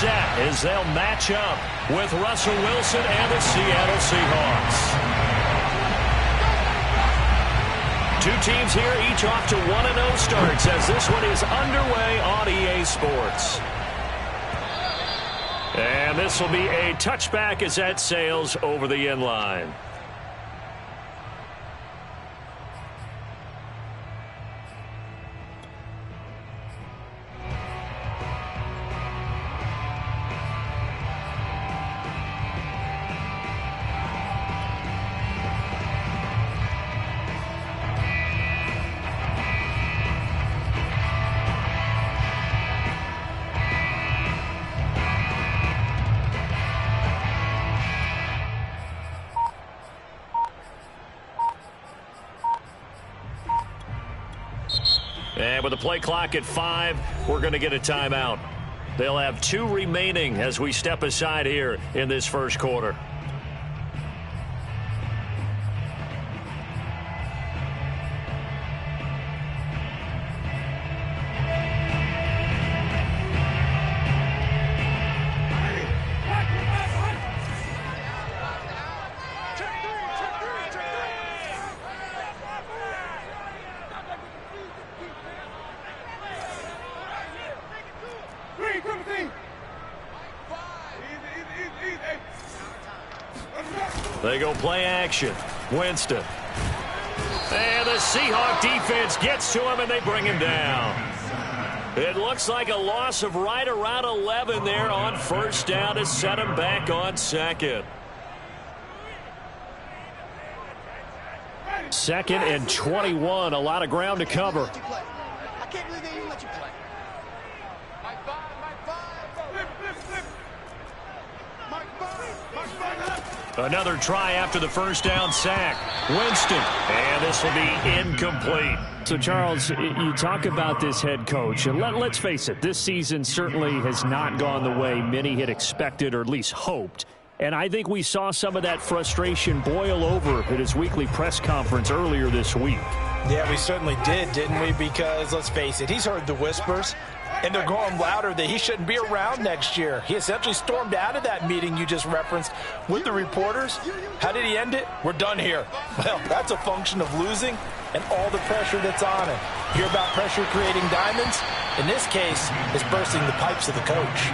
set as they'll match up with Russell Wilson and the Seattle Seahawks. Two teams here, each off to 1-0 starts as this one is underway on EA Sports. And this will be a touchback as that sails over the end line. And with the play clock at 5, we're going to get a timeout. They'll have 2 remaining as we step aside here in this first quarter. They go play action. Winston. And the Seahawk defense gets to him, and they bring him down. It looks like a loss of right around 11 there on first down to set him back on second. 2nd and 21. A lot of ground to cover. I can't believe they even let you play. Another try after the first down sack. Winston. And this will be incomplete. So, Charles, you talk about this head coach, and let's face it, this season certainly has not gone the way many had expected or at least hoped. And I think we saw some of that frustration boil over at his weekly press conference earlier this week. Yeah, we certainly did, didn't we? Because, let's face it, he's heard the whispers, and they're going louder that he shouldn't be around next year. He essentially stormed out of that meeting you just referenced with the reporters. How did he end it? We're done here. Well, that's a function of losing and all the pressure that's on him. Hear about pressure creating diamonds? In this case, it's bursting the pipes of the coach.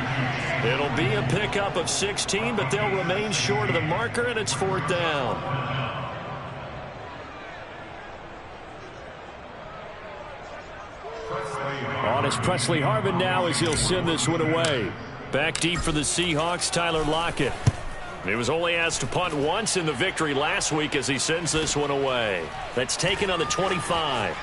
It'll be a pickup of 16, but they'll remain short of the marker, and it's 4th down. On is Presley Harvin now as he'll send this one away. Back deep for the Seahawks, Tyler Lockett. He was only asked to punt once in the victory last week as he sends this one away. That's taken on the 25.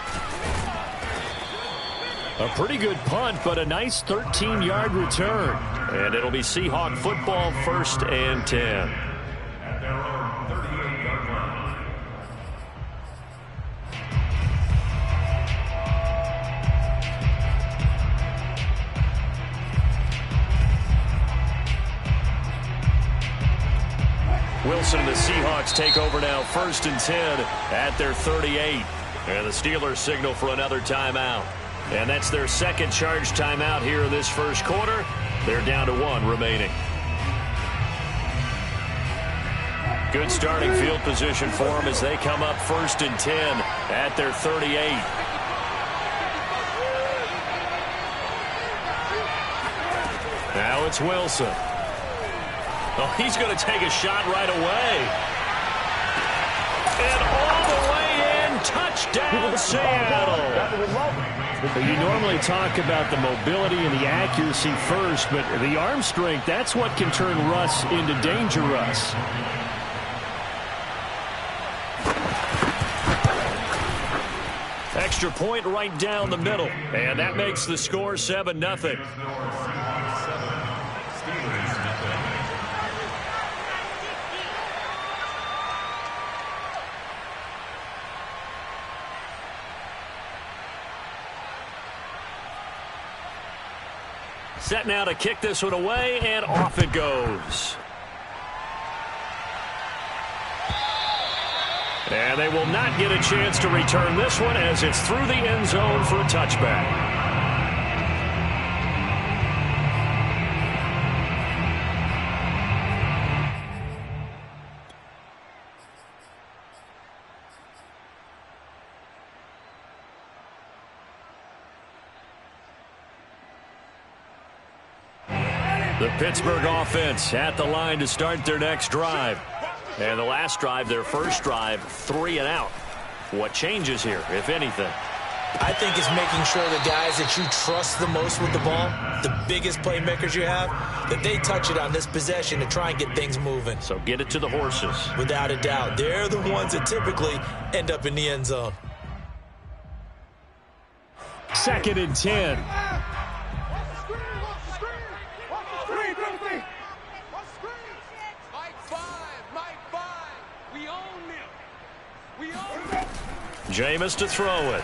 A pretty good punt, but a nice 13-yard return. And it'll be Seahawk football, 1st and 10. Wilson and the Seahawks take over now, 1st and 10 at their 38. And the Steelers signal for another timeout. And that's their second charge timeout here in this first quarter. They're down to 1 remaining. Good starting field position for them as they come up 1st and 10 at their 38. Now it's Wilson. Oh, he's going to take a shot right away. And all the way in, touchdown Seattle. You normally talk about the mobility and the accuracy first, but the arm strength, that's what can turn Russ into Danger Russ. Extra point right down the middle, and that makes the score 7-0. Set now to kick this one away, and off it goes. And they will not get a chance to return this one as it's through the end zone for a touchback. The Pittsburgh offense at the line to start their next drive. And the last drive, their first drive, 3 and out. What changes here, if anything? I think it's making sure the guys that you trust the most with the ball, the biggest playmakers you have, that they touch it on this possession to try and get things moving. So get it to the horses. Without a doubt. They're the ones that typically end up in the end zone. 2nd and 10. Jameis to throw it.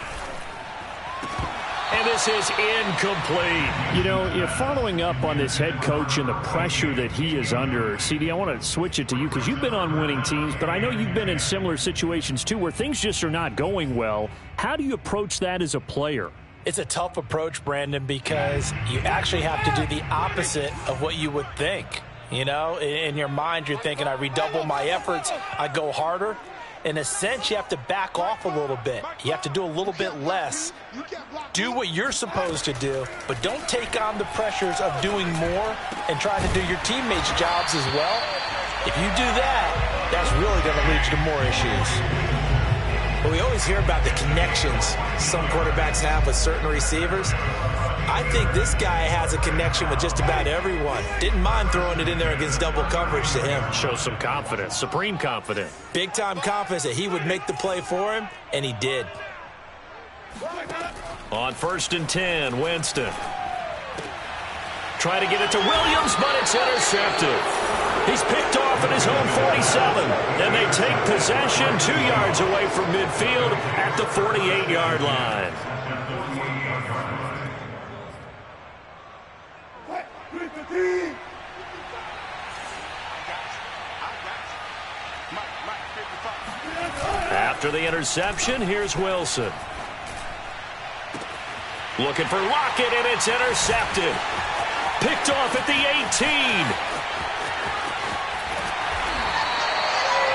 And this is incomplete. You know, following up on this head coach and the pressure that he is under, CD, I want to switch it to you because you've been on winning teams, but I know you've been in similar situations too where things just are not going well. How do you approach that as a player? It's a tough approach, Brandon, because you actually have to do the opposite of what you would think. You know, in your mind, you're thinking, I redouble my efforts, I go harder. In a sense, you have to back off a little bit. You have to do a little bit less. Do what you're supposed to do, but don't take on the pressures of doing more and trying to do your teammates' jobs as well. If you do that, that's really going to lead you to more issues. But we always hear about the connections some quarterbacks have with certain receivers. I think this guy has a connection with just about everyone. Didn't mind throwing it in there against double coverage to him. Shows some confidence, supreme confidence. Big-time confidence that he would make the play for him, and he did. On 1st and 10, Winston. Try to get it to Williams, but it's intercepted. He's picked off at his own 47, and they take possession 2 yards away from midfield at the 48-yard line. After the interception, here's Wilson. Looking for Lockett, and it's intercepted. Picked off at the 18.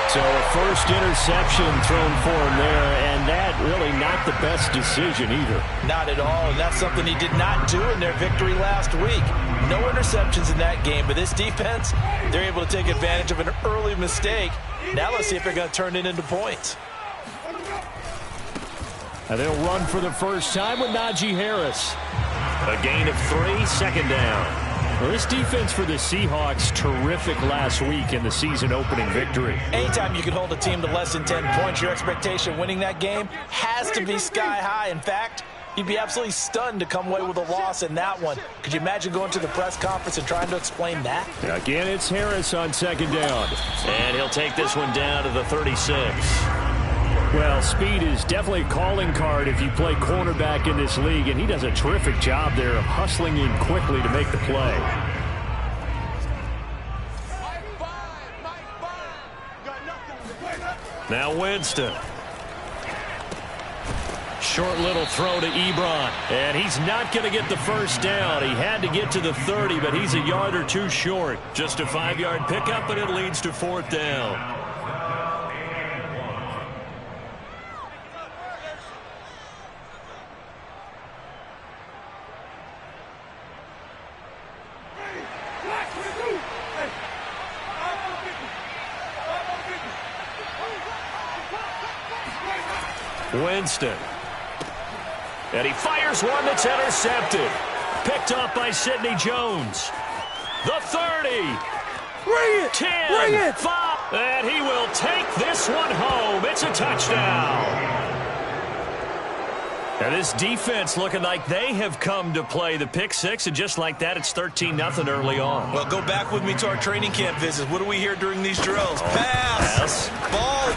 So a first interception thrown for him there, and that really not the best decision either. Not at all, and that's something he did not do in their victory last week. No interceptions in that game, but this defense, they're able to take advantage of an early mistake. Now let's see if they're going to turn it into points. And they'll run for the first time with Najee Harris. A gain of 3, 2nd down. Well, this defense for the Seahawks, terrific last week in the season-opening victory. Anytime you can hold a team to less than 10 points, your expectation winning that game has to be sky high. In fact, you'd be absolutely stunned to come away with a loss in that one. Could you imagine going to the press conference and trying to explain that? Again, it's Harris on 2nd down. And he'll take this one down to the 36. Well, speed is definitely a calling card if you play cornerback in this league, and he does a terrific job there of hustling in quickly to make the play. Now Winston. Short little throw to Ebron, and he's not going to get the first down. He had to get to the 30, but he's a yard or 2 short. Just a 5-yard pickup, and it leads to 4th down. Winston. And he fires one that's intercepted. Picked up by Sidney Jones. The 30. Bring it! 10. Bring it! 5. And he will take this one home. It's a touchdown. And this defense looking like they have come to play the pick 6, and just like that, it's 13-0 early on. Well, go back with me to our training camp visits. What do we hear during these drills? Pass!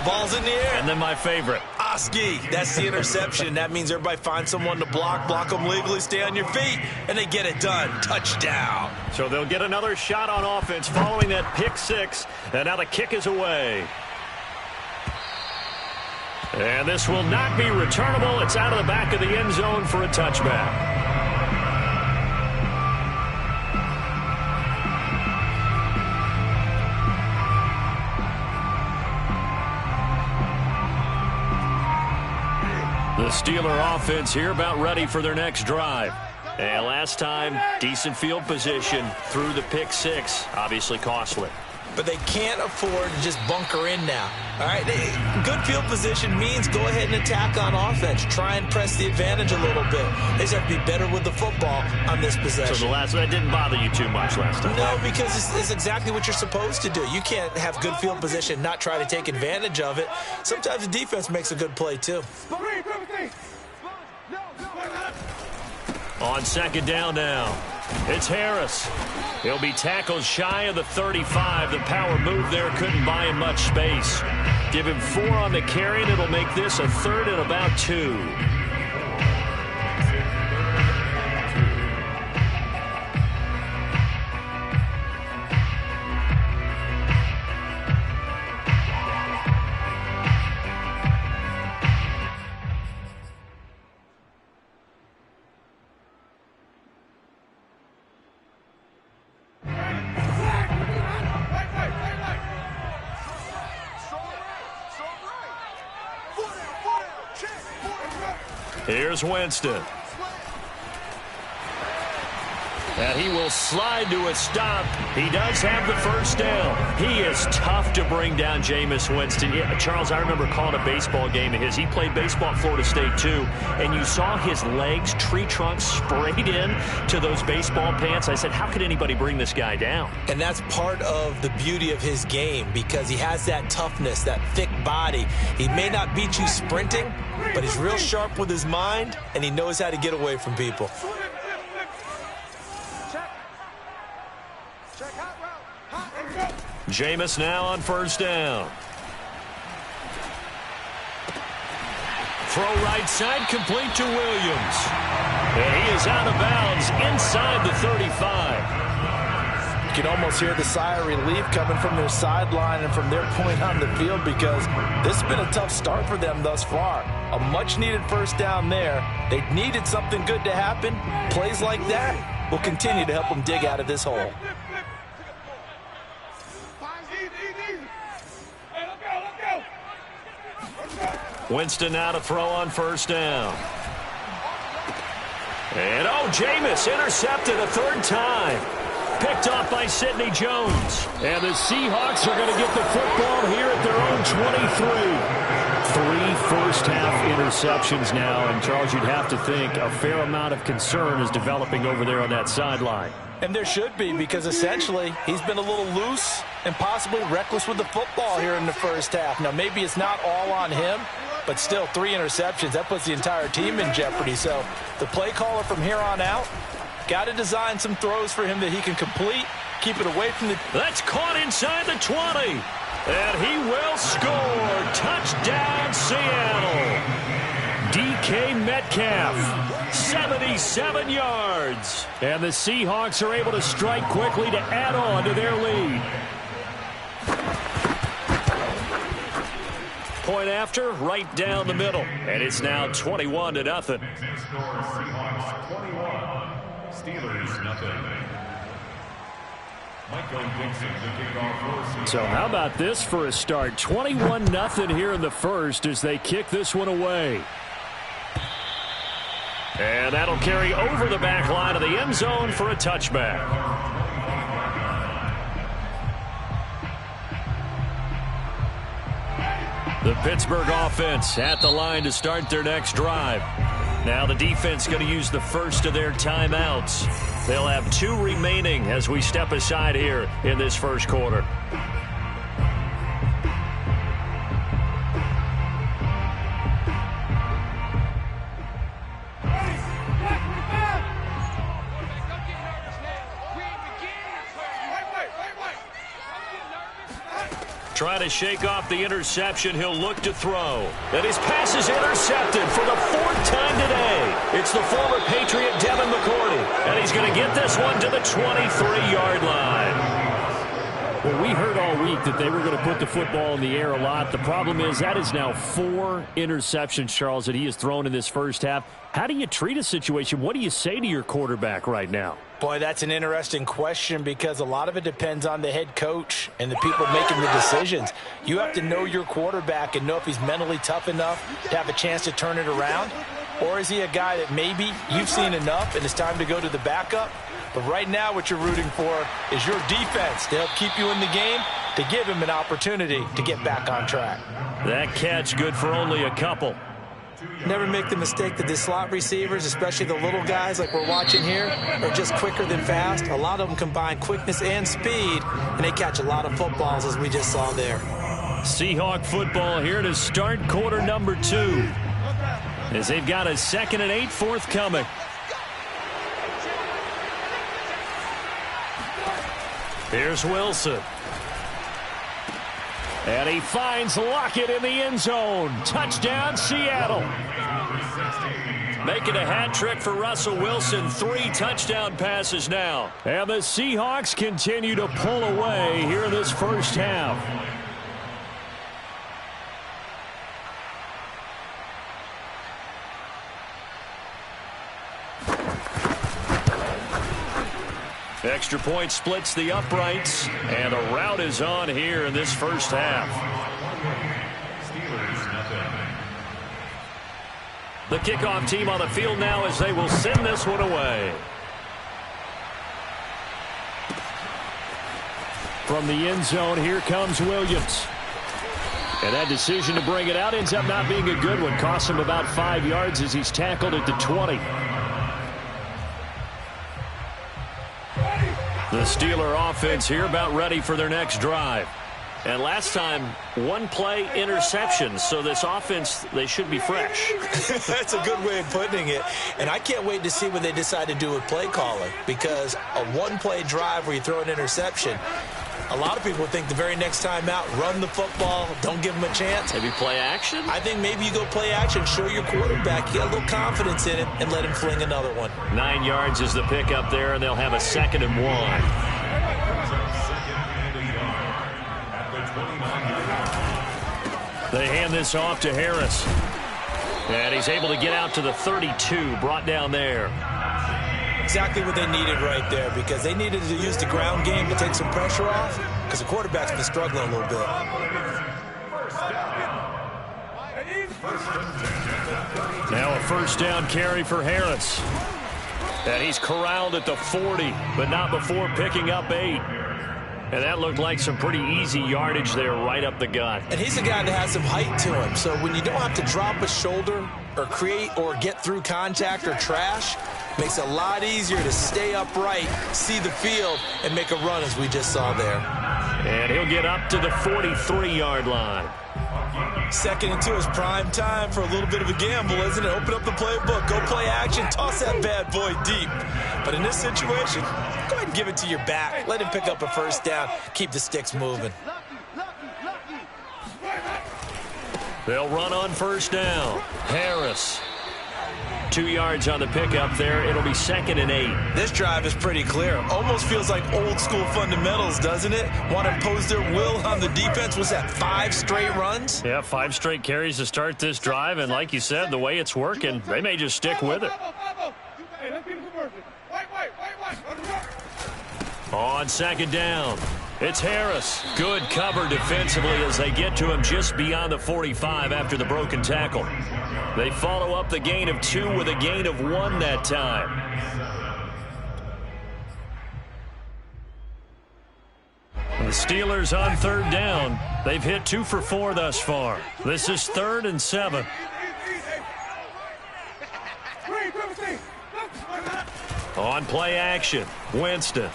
Ball's in the air. And then my favorite. Oski, that's the interception. That means everybody finds someone to block them legally, stay on your feet, and they get it done. Touchdown. So they'll get another shot on offense following that pick 6, and now the kick is away. And this will not be returnable. It's out of the back of the end zone for a touchback. The Steeler offense here about ready for their next drive. And last time, decent field position through the pick six. Obviously costly. But they can't afford to just bunker in now. All right, good field position means go ahead and attack on offense. Try and press the advantage a little bit. They just have to be better with the football on this possession. So that didn't bother you too much last time? No, because it's exactly what you're supposed to do. You can't have good field position and not try to take advantage of it. Sometimes the defense makes a good play, too. On second down now, it's Harris. He'll be tackled shy of the 35. The power move there couldn't buy him much space. Give him 4 on the carry, and it'll make this a 3rd and about 2. Here's Winston. And he will slide to a stop. He does have the first down. He is tough to bring down, Jameis Winston. Yeah, Charles, I remember calling a baseball game of his. He played baseball at Florida State, too. And you saw his legs, tree trunks sprayed in to those baseball pants. I said, how could anybody bring this guy down? And that's part of the beauty of his game because he has that toughness, that thick body. He may not beat you sprinting, but he's real sharp with his mind, and he knows how to get away from people. Jameis now on first down. Throw right side, complete to Williams. And he is out of bounds inside the 35. You can almost hear the sigh of relief coming from their sideline and from their point on the field because this has been a tough start for them thus far. A much-needed first down there. They needed something good to happen. Plays like that will continue to help them dig out of this hole. Winston now to throw on first down. And, Jameis intercepted a 3rd time. Picked off by Sidney Jones. And the Seahawks are going to get the football here at their own 23. 3 first-half interceptions now. And, Charles, you'd have to think a fair amount of concern is developing over there on that sideline. And there should be because essentially he's been a little loose and possibly reckless with the football here in the first half. Now, maybe it's not all on him, but still 3 interceptions. That puts the entire team in jeopardy. So the play caller from here on out got to design some throws for him that he can complete, keep it away from the... That's caught inside the 20. And he will score. Touchdown, Seattle. DK Metcalf, 77 yards. And the Seahawks are able to strike quickly to add on to their lead. Point after, right down the middle. And it's now 21-0. Steelers, nothing. So how about this for a start? 21-0 here in the first as they kick this one away. And that'll carry over the back line of the end zone for a touchback. The Pittsburgh offense at the line to start their next drive. Now the defense going to use the first of their timeouts. They'll have 2 remaining as we step aside here in this first quarter. Trying to shake off the interception. He'll look to throw. And his pass is intercepted for the 4th time today. It's the former Patriot Devin McCourty. And he's going to get this one to the 23-yard line. Well, we heard all week that they were going to put the football in the air a lot. The problem is that is now 4 interceptions, Charles, that he has thrown in this first half. How do you treat a situation? What do you say to your quarterback right now? Boy, that's an interesting question because a lot of it depends on the head coach and the people making the decisions. You have to know your quarterback and know if he's mentally tough enough to have a chance to turn it around. Or is he a guy that maybe you've seen enough and it's time to go to the backup? But right now what you're rooting for is your defense to help keep you in the game, to give him an opportunity to get back on track. That catch good for only a couple. Never make the mistake that the slot receivers, especially the little guys like we're watching here, are just quicker than fast. A lot of them combine quickness and speed, and they catch a lot of footballs, as we just saw there. Seahawk football here to start quarter number 2, as they've got a 2nd and 8 forthcoming. Here's Wilson. And he finds Lockett in the end zone. Touchdown, Seattle. Making a hat trick for Russell Wilson. 3 touchdown passes now. And the Seahawks continue to pull away here in this first half. Extra point splits the uprights, and a rout is on here in this first half. The kickoff team on the field now as they will send this one away. From the end zone, here comes Williams. And that decision to bring it out ends up not being a good one. Costs him about 5 yards as he's tackled at the 20. The Steeler offense here about ready for their next drive. And last time, 1 play interception. So this offense, they should be fresh. That's a good way of putting it. And I can't wait to see what they decide to do with play calling. Because a 1-play drive where you throw an interception, a lot of people think the very next time out, run the football, don't give them a chance. Maybe play action? I think maybe you go play action, show your quarterback, you got a little confidence in it, and let him fling another one. 9 yards is the pickup there, and they'll have a 2nd and 1. They hand this off to Harris. And he's able to get out to the 32, brought down there. Exactly what they needed right there, because they needed to use the ground game to take some pressure off, because the quarterback's been struggling a little bit. Now a first down carry for Harris. And he's corralled at the 40, but not before picking up 8. And that looked like some pretty easy yardage there right up the gut. And he's a guy that has some height to him. So when you don't have to drop a shoulder or create or get through contact or trash, makes it a lot easier to stay upright, see the field, and make a run as we just saw there. And he'll get up to the 43-yard line. 2nd and 2 is prime time for a little bit of a gamble, isn't it? Open up the playbook, go play action, toss that bad boy deep. But in this situation, go ahead and give it to your back. Let him pick up a first down. Keep the sticks moving. They'll run on first down. Harris. 2 yards on the pickup there. It'll be 2nd and 8. This drive is pretty clear. Almost feels like old school fundamentals, doesn't it? Want to impose their will on the defense. Was that 5 straight runs? Yeah, 5 straight carries to start this drive. And like you said, the way it's working, they may just stick with it. On 2nd down, it's Harris. Good cover defensively as they get to him just beyond the 45 after the broken tackle. They follow up the gain of 2 with a gain of 1 that time. And the Steelers on 3rd down. They've hit 2 for 4 thus far. This is 3rd and 7. On play action, Winston.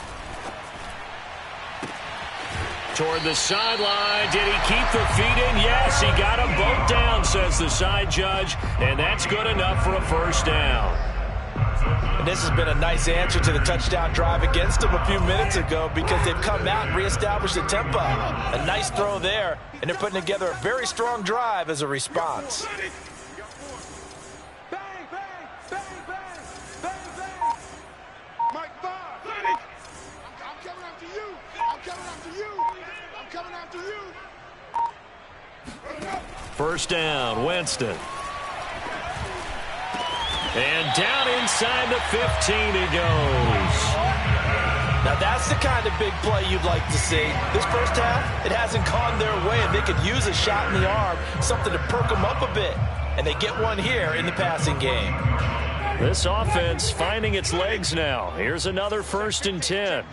Toward the sideline. Did he keep the feet in? Yes, he got them both down, says the side judge. And that's good enough for a first down. And this has been a nice answer to the touchdown drive against them a few minutes ago, because they've come out and reestablished the tempo. A nice throw there, and they're putting together a very strong drive as a response. First down, Winston. And down inside the 15 he goes. Now that's the kind of big play you'd like to see. This first half, it hasn't gone their way, and they could use a shot in the arm, something to perk them up a bit. and they get one here in the passing game. This offense finding its legs now. Here's another 1st and 10.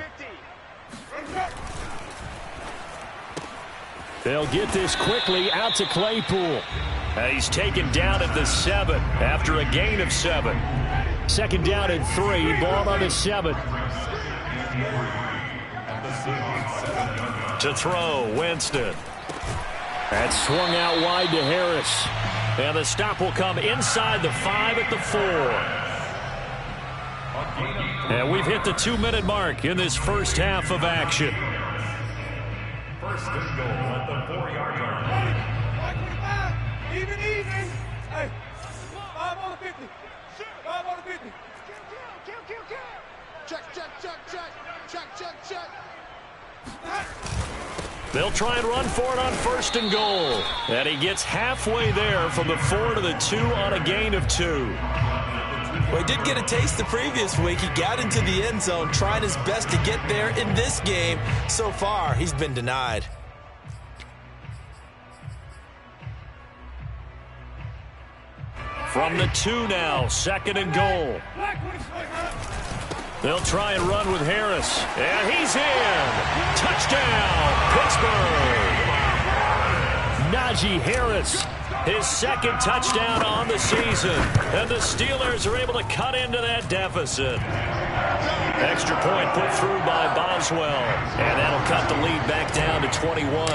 They'll get this quickly out to Claypool. He's taken down at the 7 after a gain of 7. 2nd down and 3. Ball on the 7. To throw, Winston. That's swung out wide to Harris. And the stop will come inside the 5 at the 4. And we've hit the 2-minute mark in this first half of action. 1st and goal at the 4-yard line. Even. Hey, 5 on the 50. 5 on the 50. Kill. Check. They'll try and run for it on 1st and goal. And he gets halfway there from the 4 to the 2 on a gain of 2. Well, he did get a taste the previous week. He got into the end zone, trying his best to get there in this game. So far, he's been denied. From the 2 now, 2nd and goal. They'll try and run with Harris. And he's in. Touchdown, Pittsburgh. Najee Harris. His 2nd touchdown on the season. And the Steelers are able to cut into that deficit. Extra point put through by Boswell. And that'll cut the lead back down to 21.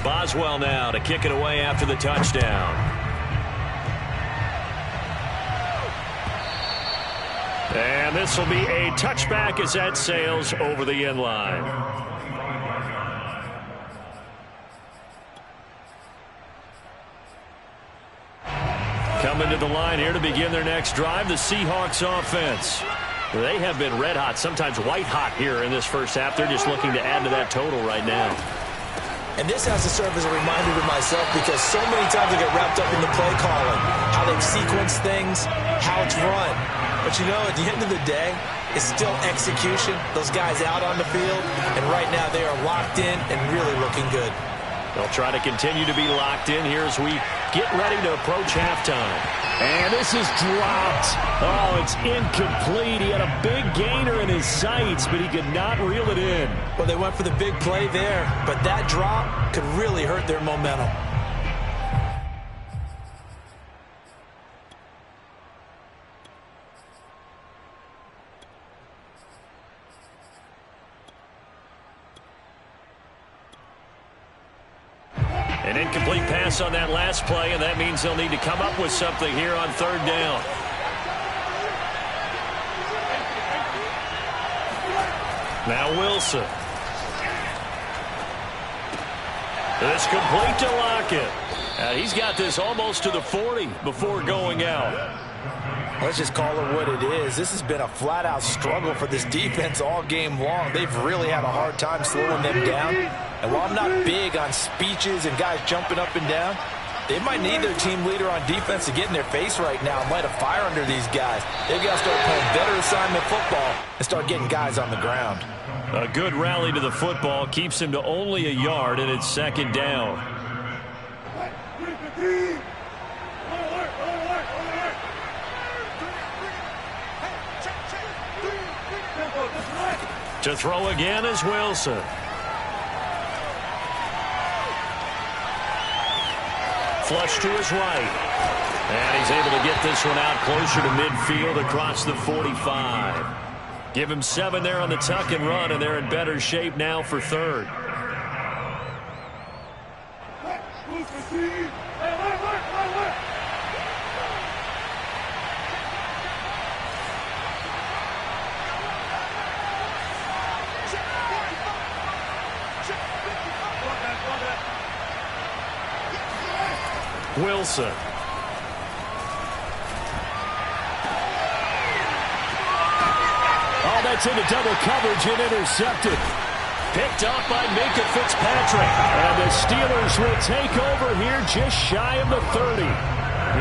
Boswell now to kick it away after the touchdown. And this will be a touchback as that sails over the end line. Coming to the line here to begin their next drive, the Seahawks offense. They have been red hot, sometimes white hot here in this first half. They're just looking to add to that total right now. And this has to serve as a reminder to myself because so many times I get wrapped up in the play calling, how they've sequenced things, how it's run. But, you know, at the end of the day, it's still execution. Those guys out on the field, and right now they are locked in and really looking good. They'll try to continue to be locked in here as we get ready to approach halftime. And this is dropped. Oh, it's incomplete. He had a big gainer in his sights, but he could not reel it in. Well, they went for the big play there, but that drop could really hurt their momentum. An incomplete pass on that last play, and that means they'll need to come up with something here on 3rd down. Now Wilson. It's complete to Lockett. He's got this almost to the 40 before going out. Let's just call it what it is. This has been a flat-out struggle for this defense all game long. They've really had a hard time slowing them down. And while I'm not big on speeches and guys jumping up and down, they might need their team leader on defense to get in their face right now and light a fire under these guys. They've got to start playing better assignment football and start getting guys on the ground. A good rally to the football keeps him to only a yard, and it's 2nd down. To throw again is Wilson. Flush to his right. And he's able to get this one out closer to midfield across the 45. Give him 7 there on the tuck and run, and they're in better shape now for 3rd. Wilson. Oh, that's into double coverage and intercepted. Picked off by Minka Fitzpatrick. And the Steelers will take over here just shy of the 30.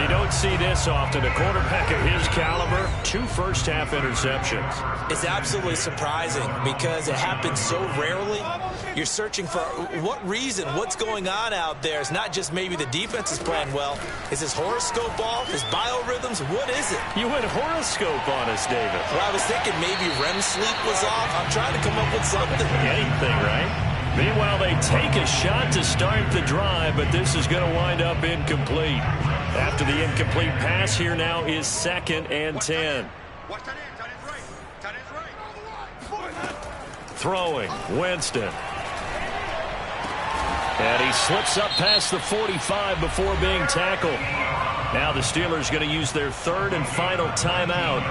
You don't see this often. A quarterback of his caliber, 2 first-half interceptions. It's absolutely surprising because it happens so rarely. You're searching for what reason, what's going on out there. It's not just maybe the defense is playing well. Is his horoscope off? His biorhythms? What is it? You went horoscope on us, David. Well, I was thinking maybe REM sleep was off. I'm trying to come up with something. Anything, right? Meanwhile, they take a shot to start the drive, but this is going to wind up incomplete. After the incomplete pass, here now is 2nd and 10. Throwing, Winston. And he slips up past the 45 before being tackled. Now the Steelers going to use their 3rd and final timeout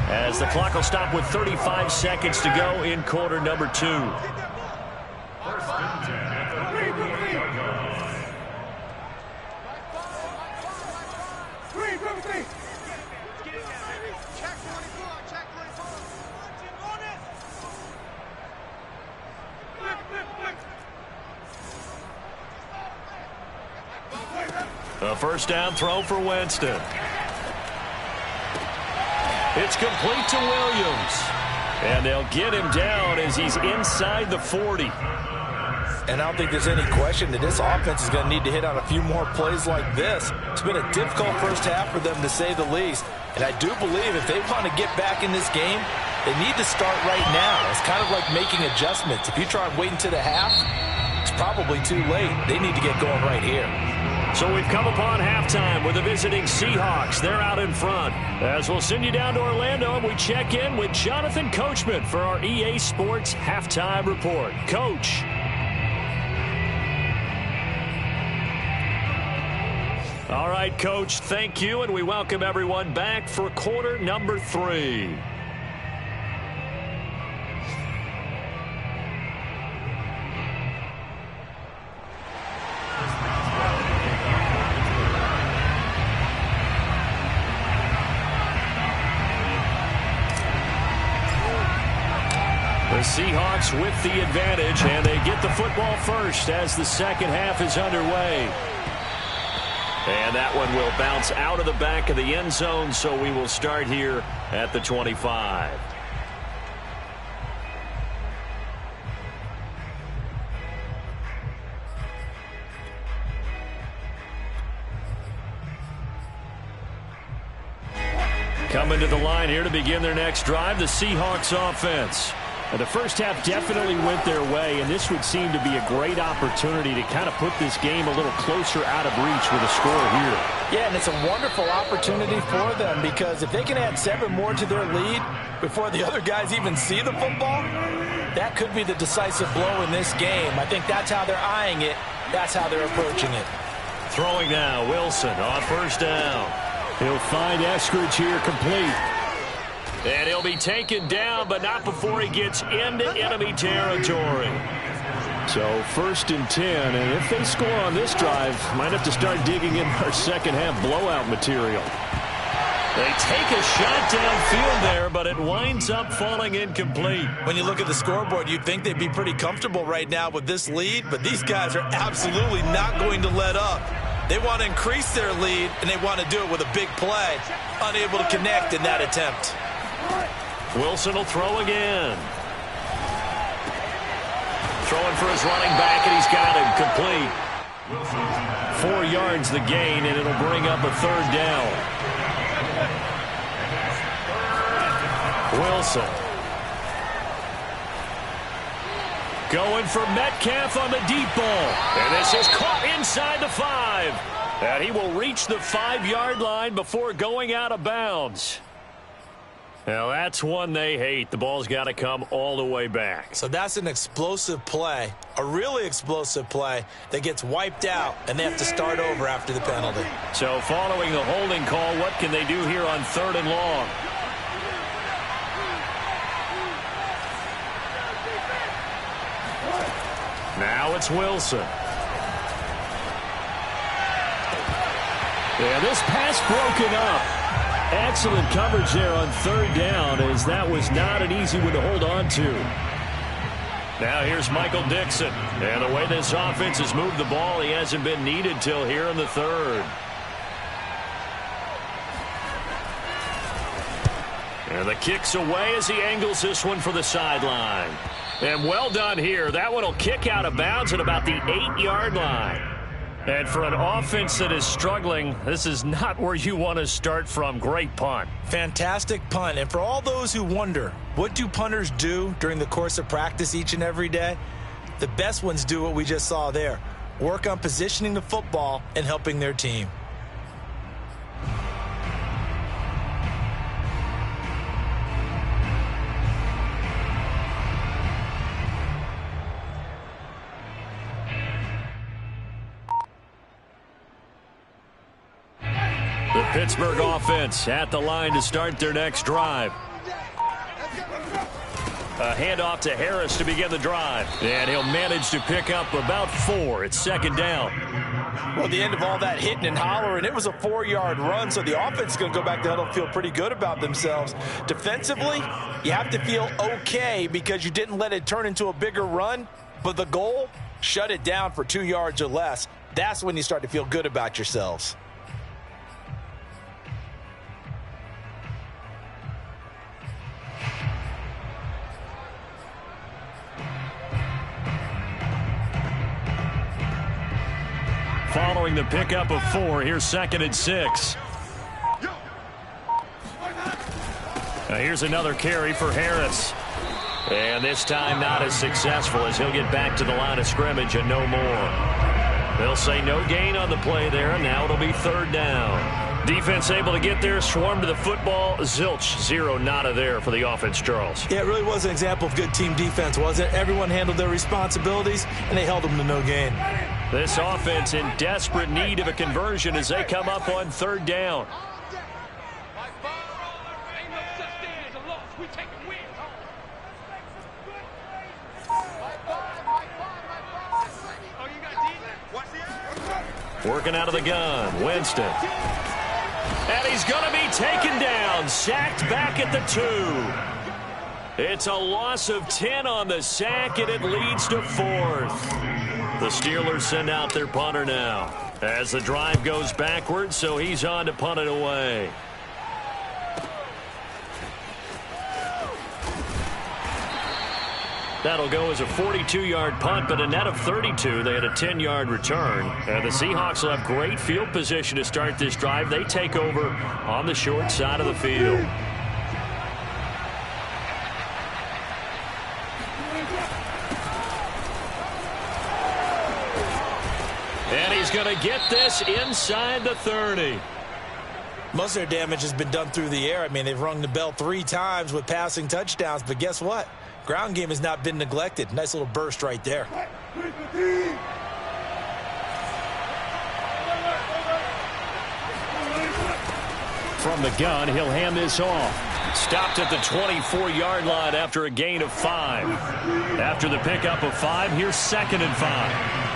as the clock will stop with 35 seconds to go in quarter number 2. First and 10 at the 38-yard line. A first down throw for Winston. It's complete to Williams. And they'll get him down as he's inside the 40. And I don't think there's any question that this offense is going to need to hit on a few more plays like this. It's been a difficult first half for them, to say the least. And I do believe if they want to get back in this game, they need to start right now. It's kind of like making adjustments. If you try and wait until the half, it's probably too late. They need to get going right here. So we've come upon halftime with the visiting Seahawks. They're out in front. As we'll send you down to Orlando, and we check in with Jonathan Coachman for our EA Sports Halftime Report. Coach. All right, Coach, thank you, and we welcome everyone back for quarter number 3. The Seahawks with the advantage, and they get the football first as the second half is underway. And that one will bounce out of the back of the end zone, so we will start here at the 25. Coming to the line here to begin their next drive, the Seahawks offense. The first half definitely went their way, and this would seem to be a great opportunity to kind of put this game a little closer out of reach with a score here. Yeah, and it's a wonderful opportunity for them because if they can add 7 more to their lead before the other guys even see the football, that could be the decisive blow in this game. I think that's how they're eyeing it. That's how they're approaching it. Throwing now, Wilson on first down. He'll find Eskridge here complete. And he'll be taken down, but not before he gets into enemy territory. So 1st and 10, and if they score on this drive, might have to start digging in our second half blowout material. They take a shot downfield there, but it winds up falling incomplete. When you look at the scoreboard, you'd think they'd be pretty comfortable right now with this lead, but these guys are absolutely not going to let up. They want to increase their lead, and they want to do it with a big play. Unable to connect in that attempt. Wilson will throw again. Throwing for his running back, and he's got him complete. 4 yards the gain, and it'll bring up a 3rd down. Wilson. Going for Metcalf on the deep ball. And this is caught inside the 5. And he will reach the 5-yard line before going out of bounds. Now, that's one they hate. The ball's got to come all the way back. So that's an explosive play, a really explosive play that gets wiped out, and they have to start over after the penalty. So following the holding call, what can they do here on 3rd and long? Now it's Wilson. Yeah, this pass broken up. Excellent coverage there on 3rd down, as that was not an easy one to hold on to. Now here's Michael Dixon. And the way this offense has moved the ball, he hasn't been needed till here in the 3rd. And the kick's away as he angles this one for the sideline. And well done here. That one will kick out of bounds at about the 8-yard line. And for an offense that is struggling, this is not where you want to start from. Great punt. Fantastic punt. And for all those who wonder, what do punters do during the course of practice each and every day? The best ones do what we just saw there. Work on positioning the football and helping their team. The Pittsburgh offense at the line to start their next drive. A handoff to Harris to begin the drive. And he'll manage to pick up about 4. It's second down. Well, the end of all that hitting and hollering, it was a 4-yard run, so the offense is going to go back to huddle and feel pretty good about themselves. Defensively, you have to feel okay because you didn't let it turn into a bigger run, but the goal, shut it down for 2 yards or less. That's when you start to feel good about yourselves. Following the pickup of 4, here's 2nd and 6. Now here's another carry for Harris. And this time not as successful as he'll get back to the line of scrimmage and no more. They'll say no gain on the play there, and now it'll be 3rd down. Defense able to get there, swarm to the football. Zilch, 0 nada there for the offense, Charles. Yeah, it really was an example of good team defense, wasn't it? Everyone handled their responsibilities, and they held them to no gain. This offense in desperate need of a conversion as they come up on 3rd down. Working out of the gun, Winston. And he's going to be taken down, sacked back at the 2. It's a loss of 10 on the sack, and it leads to 4th. The Steelers send out their punter now as the drive goes backwards, so he's on to punt it away. That'll go as a 42-yard punt, but a net of 32. They had a 10-yard return. And the Seahawks will have great field position to start this drive. They take over on the short side of the field. And he's going to get this inside the 30. Most of their damage has been done through the air. I mean, they've rung the bell 3 times with passing touchdowns, but guess what? Ground game has not been neglected. Nice little burst right there. From the gun, he'll hand this off. Stopped at the 24-yard line after a gain of 5. After the pickup of 5, here's 2nd and 5.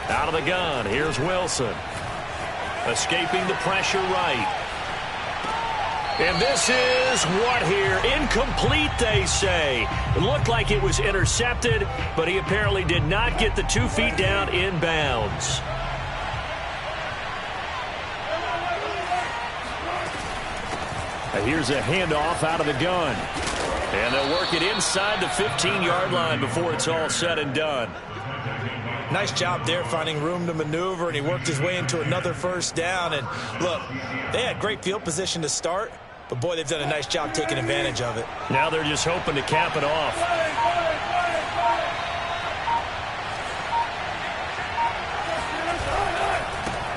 Out of the gun, here's Wilson. Escaping the pressure right. And this is what here? Incomplete, they say. It looked like it was intercepted, but he apparently did not get the 2 feet down in bounds. Here's a handoff out of the gun. And they'll work it inside the 15-yard line before it's all said and done. Nice job there finding room to maneuver, and he worked his way into another 1st down. And look, they had great field position to start, but boy, they've done a nice job taking advantage of it. Now they're just hoping to cap it off.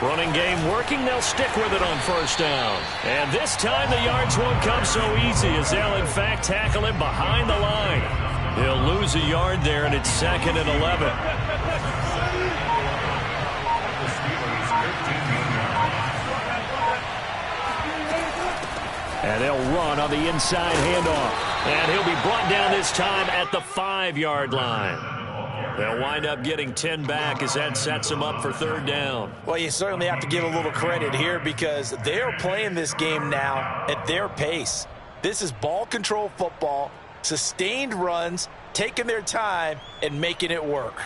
Running game working. They'll stick with it on 1st down. And this time the yards won't come so easy as they'll, in fact, tackle him behind the line. He'll lose a yard there, and it's 2nd and 11. And they'll run on the inside handoff. And he'll be brought down this time at the 5-yard line. They'll wind up getting 10 back as that sets them up for third down. Well, you certainly have to give a little credit here because they are playing this game now at their pace. This is ball control football, sustained runs, taking their time, and making it work.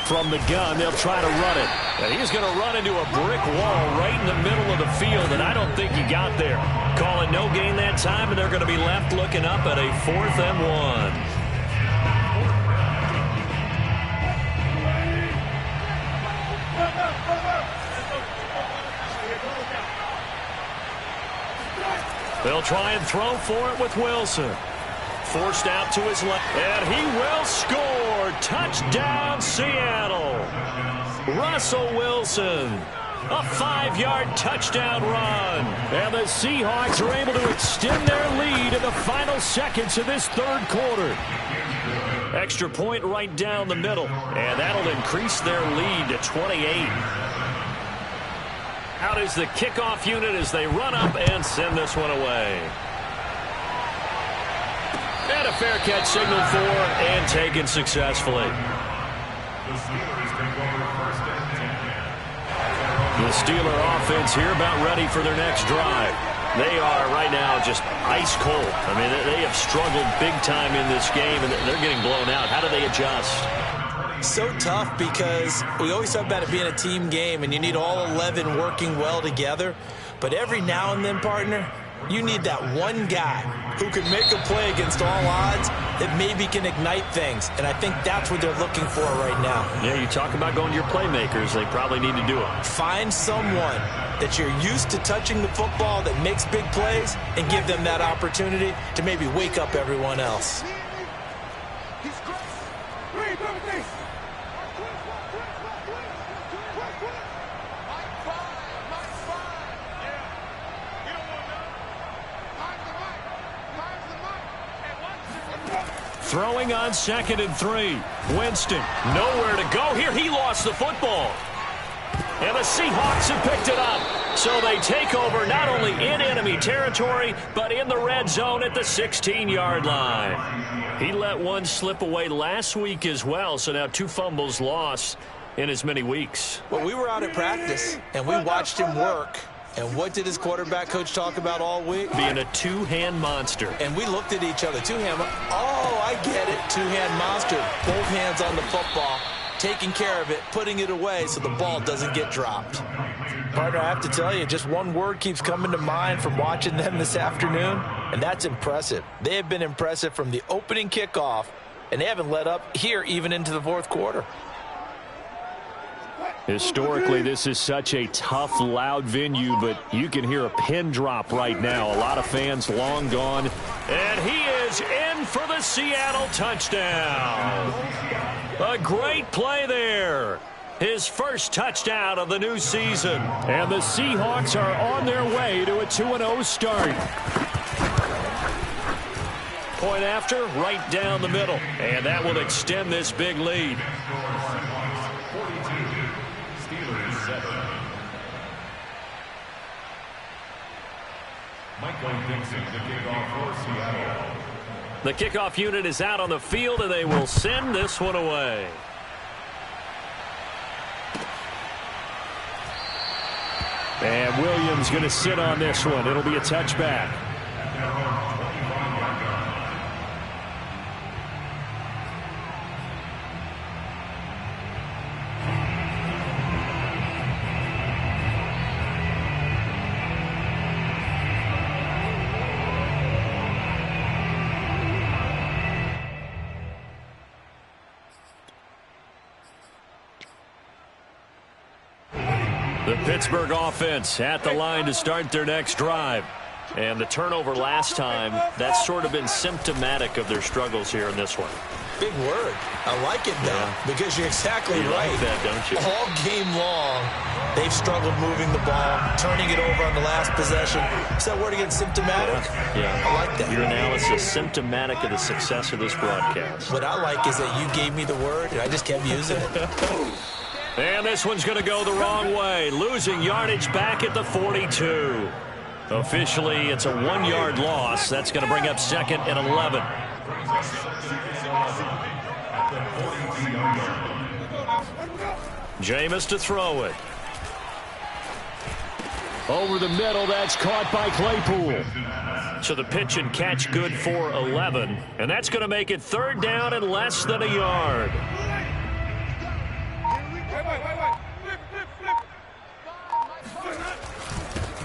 From the gun, they'll try to run it. And he's going to run into a brick wall right in the middle of the field, and I don't think he got there. Calling no gain that time, and they're going to be left looking up at a 4th and 1. They'll try and throw for it with Wilson. Forced out to his left, and he will score. Touchdown, Seattle. Russell Wilson, a 5-yard touchdown run. And the Seahawks are able to extend their lead in the final seconds of this third quarter. Extra point right down the middle, and that'll increase their lead to 28. Out is the kickoff unit as they run up and send this one away. And a fair catch signaled for and taken successfully. The Steeler offense here about ready for their next drive. They are right now just ice cold. I mean, they have struggled big time in this game, and they're getting blown out. How do they adjust? So tough because we always talk about it being a team game, and you need all 11 working well together. But every now and then, partner, you need that one guy who can make a play against all odds that maybe can ignite things. And I think that's what they're looking for right now. Yeah, you talk about going to your playmakers. They probably need to do it. Find someone that you're used to touching the football that makes big plays and give them that opportunity to maybe wake up everyone else. Throwing on 2nd and 3. Winston, nowhere to go here. He lost the football. And the Seahawks have picked it up. So they take over not only in enemy territory, but in the red zone at the 16-yard line. He let one slip away last week as well, so now 2 fumbles lost in as many weeks. Well, we were out at practice, and we watched him work. And what did his quarterback coach talk about all week? Being a two-hand monster. And we looked at each other. Two-hand. Oh, I get it. Two-hand monster. Both hands on the football, taking care of it, putting it away so the ball doesn't get dropped. Partner, I have to tell you, just one word keeps coming to mind from watching them this afternoon, and that's impressive. They have been impressive from the opening kickoff, and they haven't let up here even into the fourth quarter. Historically, this is such a tough, loud venue, but you can hear a pin drop right now. A lot of fans long gone. And he is in for the Seattle touchdown. A great play there. His first touchdown of the new season. And the Seahawks are on their way to a 2-0 start. Point after, right down the middle. And that will extend this big lead. The kickoff unit is out on the field, and they will send this one away. And Williams going to sit on this one. It'll be a touchback. The Pittsburgh offense at the line to start their next drive. And the turnover last time, that's sort of been symptomatic of their struggles here in this one. Big word. I like it, though, because you're exactly right. Like that, don't you? All game long, they've struggled moving the ball, turning it over on the last possession. Is that word again, symptomatic? Yeah. I like that. Your analysis, symptomatic of the success of this broadcast. What I like is that you gave me the word, and I just kept using it. And this one's going to go the wrong way. Losing yardage back at the 42. Officially, it's a 1-yard loss. That's going to bring up 2nd and 11. Jameis to throw it. Over the middle, that's caught by Claypool. So the pitch and catch good for 11. And that's going to make it 3rd down and less than a yard.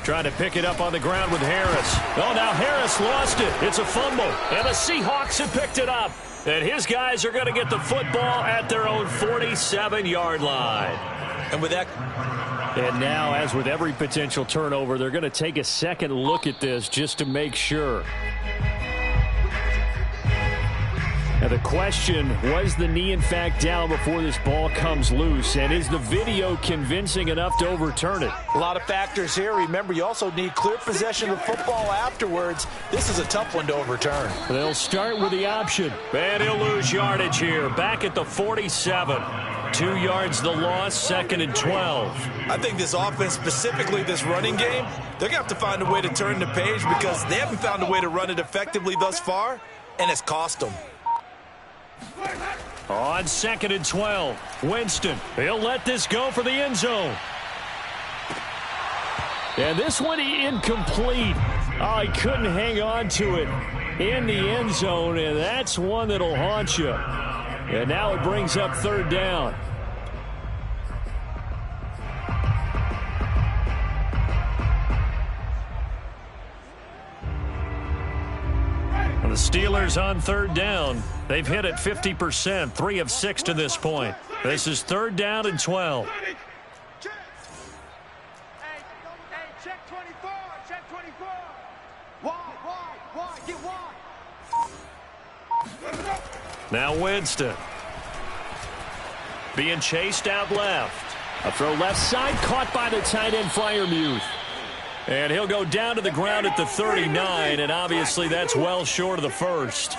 Trying to pick it up on the ground with Harris. Oh, now Harris lost it. It's a fumble. And the Seahawks have picked it up. And his guys are going to get the football at their own 47-yard line. And with that... And now, as with every potential turnover, they're going to take a second look at this just to make sure. Now the question, was the knee in fact down before this ball comes loose? And is the video convincing enough to overturn it? A lot of factors here. Remember, you also need clear possession of football afterwards. This is a tough one to overturn. They'll start with the option. And he'll lose yardage here. Back at the 47. 2 yards the loss, 2nd and 12. I think this offense, specifically this running game, they're going to have to find a way to turn the page because they haven't found a way to run it effectively thus far, and it's cost them. On 2nd and 12, Winston. He'll let this go for the end zone. And this one incomplete. Oh, he couldn't hang on to it in the end zone, and that's one that'll haunt you. And now it brings up 3rd down. The Steelers on 3rd down. They've hit it 50%, 3 of 6 to this point. This is 3rd down and 12. Hey, check 24, check 24. Wide, get wide. Now Winston. Being chased out left. A throw left side, caught by the tight end Freiermuth. And he'll go down to the ground at the 39, and obviously that's well short of the first.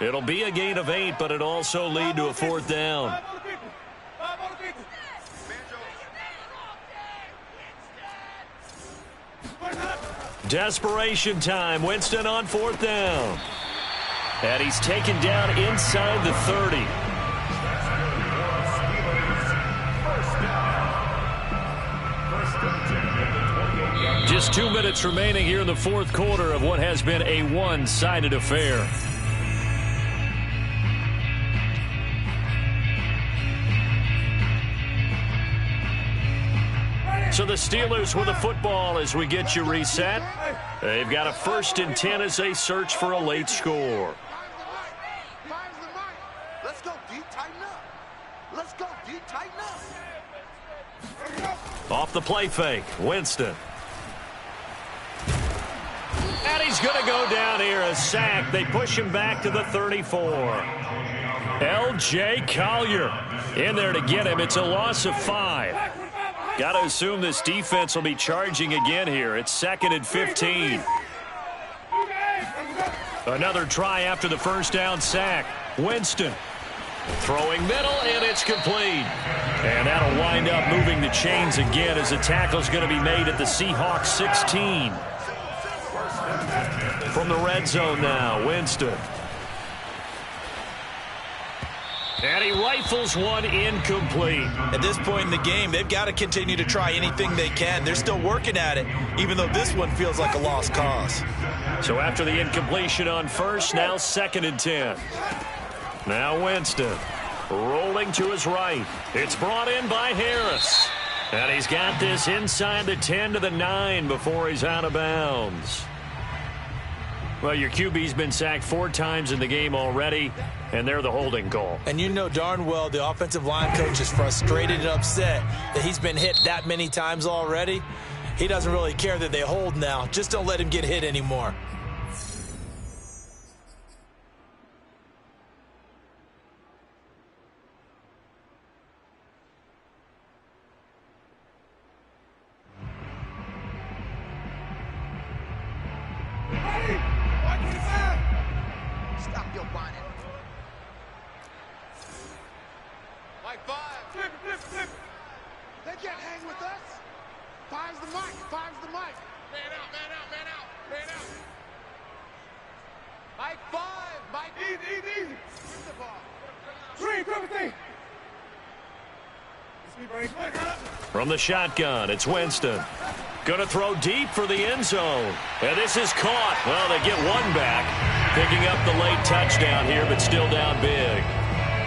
It'll be a gain of 8, but it'll also lead to a 4th down. Desperation time. Winston on 4th down. And he's taken down inside the 30. Just 2 minutes remaining here in the 4th quarter of what has been a one-sided affair. So the Steelers with the football as we get you reset. They've got a 1st and 10 as they search for a late score. Let's go, D, tighten up. Let's go, D, tighten up. Off the play fake, Winston. And he's going to go down here, a sack. They push him back to the 34. L.J. Collier in there to get him. It's a loss of 5. Got to assume this defense will be charging again here. It's 2nd and 15. Another try after the 1st down sack. Winston throwing middle, and it's complete. And that'll wind up moving the chains again as the tackle's going to be made at the Seahawks 16. From the red zone now, Winston. And he rifles one incomplete. At this point in the game, they've got to continue to try anything they can. They're still working at it, even though this one feels like a lost cause. So after the incompletion on 1st, now 2nd and 10. Now Winston rolling to his right. It's brought in by Harris. And he's got this inside the 10 to the 9 before he's out of bounds. Well, your QB's been sacked 4 times in the game already, and they're the holding call. And you know darn well the offensive line coach is frustrated and upset that he's been hit that many times already. He doesn't really care that they hold now. Just don't let him get hit anymore. Stop your bonnet. Like 5. Flip. They can't hang with us. 5's the mic. Mike 5. Mike. Easy. Three, everything. From the shotgun, it's Winston. Going to throw deep for the end zone. And this is caught. Well, they get one back. Picking up the late touchdown here, but still down big.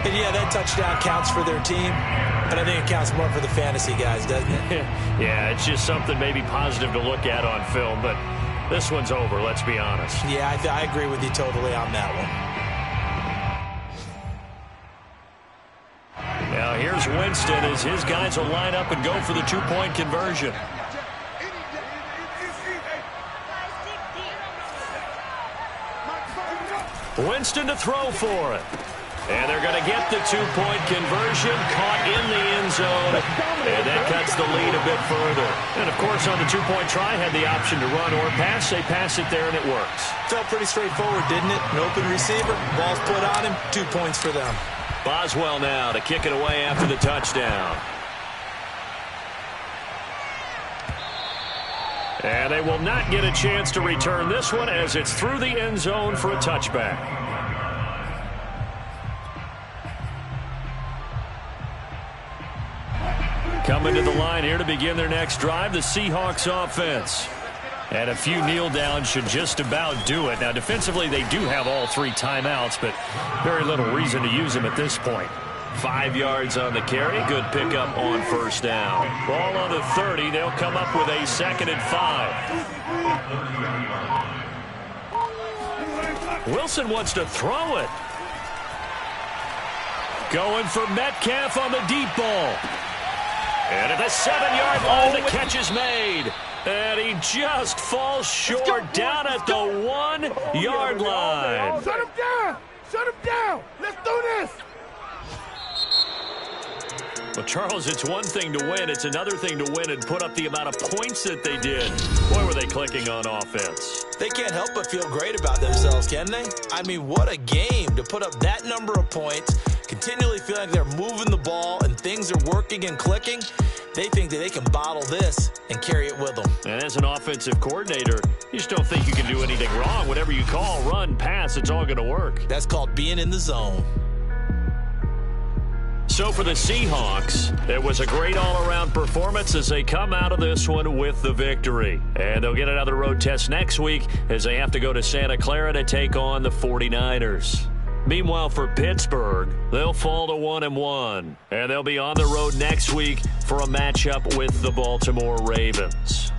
And yeah, that touchdown counts for their team, but I think it counts more for the fantasy guys, doesn't it? Yeah, it's just something maybe positive to look at on film, but this one's over, let's be honest. Yeah, I agree with you totally on that one. Now here's Winston as his guys will line up and go for the two-point conversion. Winston to throw for it. And they're going to get the two-point conversion, caught in the end zone, and that cuts the lead a bit further. And, of course, on the two-point try, had the option to run or pass. They pass it there, and it works. Felt pretty straightforward, didn't it? An open receiver, ball's put on him, 2 points for them. Boswell now to kick it away after the touchdown. And they will not get a chance to return this one as it's through the end zone for a touchback. Coming to the line here to begin their next drive, the Seahawks offense. And a few kneel downs should just about do it. Now, defensively, they do have all 3 timeouts, but very little reason to use them at this point. 5 yards on the carry. Good pickup on first down. Ball on the 30. They'll come up with a 2nd and 5. Wilson wants to throw it. Going for Metcalf on the deep ball. And at the 7-yard line, the catch is made. And he just falls short down at the 1-yard line. Shut him down. Shut him down. Let's do this. Well, Charles, it's one thing to win. It's another thing to win and put up the amount of points that they did. Boy, were they clicking on offense. They can't help but feel great about themselves, can they? I mean, what a game to put up that number of points, continually feeling like they're moving the ball and things are working and clicking. They think that they can bottle this and carry it with them. And as an offensive coordinator, you just don't think you can do anything wrong. Whatever you call, run, pass, it's all going to work. That's called being in the zone. So for the Seahawks, it was a great all-around performance as they come out of this one with the victory. And they'll get another road test next week as they have to go to Santa Clara to take on the 49ers. Meanwhile, for Pittsburgh, they'll fall to 1-1. And they'll be on the road next week for a matchup with the Baltimore Ravens.